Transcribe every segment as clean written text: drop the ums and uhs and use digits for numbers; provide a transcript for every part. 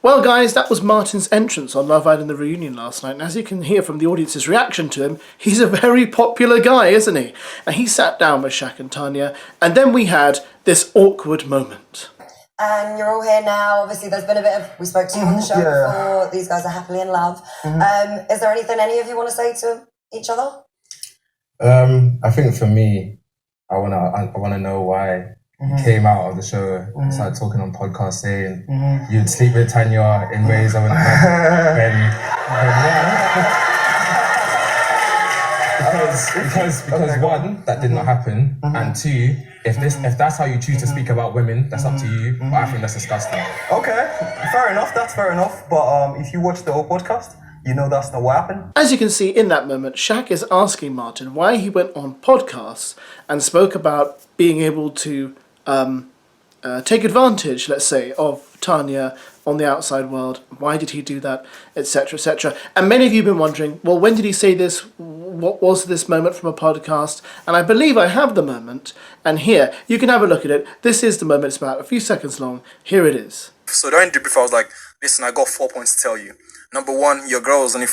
Well, guys, that was Martin's entrance on Love Island: The Reunion last night, and as you can hear from the audience's reaction to him, he's a very popular guy, isn't he? And he sat down with SHAQ and Tanya, and then we had this awkward moment. And you're all here now. Obviously, there's been a bit of... We spoke to you on the show before. These guys are happily in love. Is there anything any of you want to say to each other? I think for me, I wanna know why you came out of the show and started talking on podcasts saying you'd sleep with Tanya in ways I wouldn't because one, that did not happen, and two, if that's how you choose to speak about women, that's up to you. But I think that's disgusting. Okay, fair enough. That's fair enough. But if you watch the whole podcast, you know that's not what happened. As you can see in that moment, SHAQ is asking Martin why he went on podcasts and spoke about being able to take advantage, let's say, of Tanya on the outside world. Why did he do that, etc., etc. And many of you have been wondering, well, when did he say this? What was this moment from a podcast? And I believe I have the moment, and here, you can have a look at it. This is the moment. It's about a few seconds long. Here it is. So during the debrief, I was like, listen, I got 4 points to tell you. Number one, your girl was only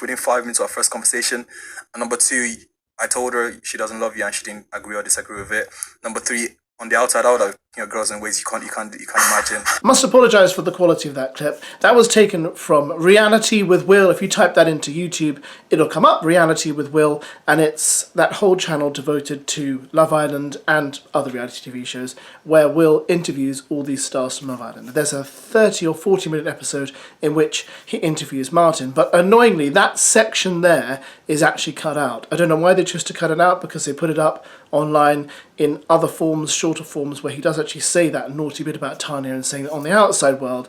within 5 minutes of our first conversation. And number two, I told her she doesn't love you and she didn't agree or disagree with it. Number three, on the outside, I would have girls in ways you can't imagine. I must apologise for the quality of that clip. That was taken from Reality with Will. If you type that into YouTube, it'll come up, Reality with Will, and it's that whole channel devoted to Love Island and other reality TV shows where Will interviews all these stars from Love Island. There's a 30 or 40 minute episode in which he interviews Martin, but annoyingly that section there is actually cut out. I don't know why they chose to cut it out, because they put it up online in other forms, shorter forms, where he does actually say that naughty bit about Tanya and saying that on the outside world,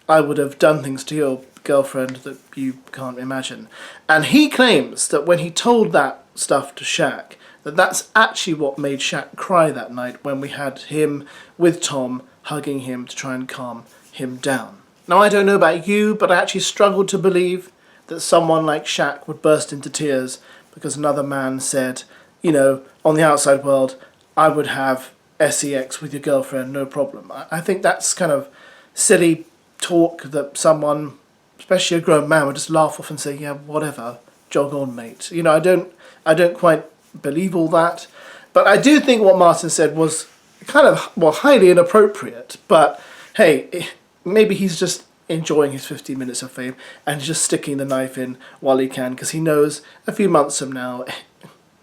I would have done things to your girlfriend that you can't imagine. And he claims that when he told that stuff to SHAQ, that's actually what made SHAQ cry that night when we had him with Tom hugging him to try and calm him down. Now, I don't know about you, but I actually struggled to believe that someone like SHAQ would burst into tears because another man said, you know, on the outside world, I would have sex with your girlfriend, no problem. I think that's kind of silly talk that someone, especially a grown man, would just laugh off and say, yeah, whatever, jog on, mate. You know, I don't quite believe all that. But I do think what Martin said was kind of, well, highly inappropriate. But hey, maybe he's just enjoying his 15 minutes of fame and just sticking the knife in while he can, because he knows a few months from now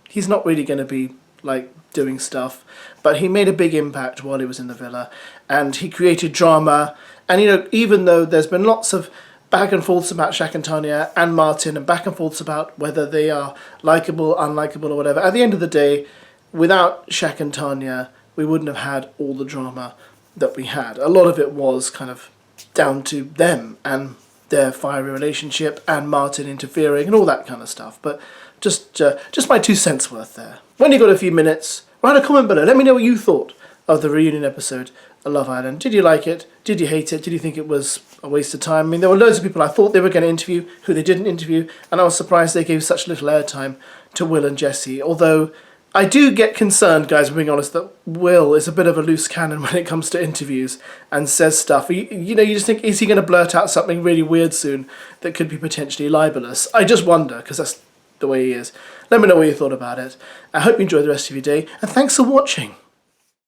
he's not really going to be like doing stuff, but he made a big impact while he was in the villa, and he created drama. And you know, even though there's been lots of back and forths about SHAQ and Tanya and Martin, and back and forths about whether they are likeable, unlikable, or whatever, at the end of the day, without SHAQ and Tanya, we wouldn't have had all the drama that we had. A lot of it was kind of down to them and their fiery relationship and Martin interfering and all that kind of stuff. But just my 2 cents worth there. When you got a few minutes, write a comment below. Let me know what you thought of the reunion episode of Love Island. Did you like it? Did you hate it? Did you think it was a waste of time? I mean, there were loads of people I thought they were going to interview who they didn't interview, and I was surprised they gave such little airtime to Will and Jessie. Although I do get concerned, guys, being honest, that Will is a bit of a loose cannon when it comes to interviews and says stuff. You know, you just think, is he going to blurt out something really weird soon that could be potentially libelous? I just wonder, because that's the way he is. Let me know what you thought about it. I hope you enjoy the rest of your day, and thanks for watching.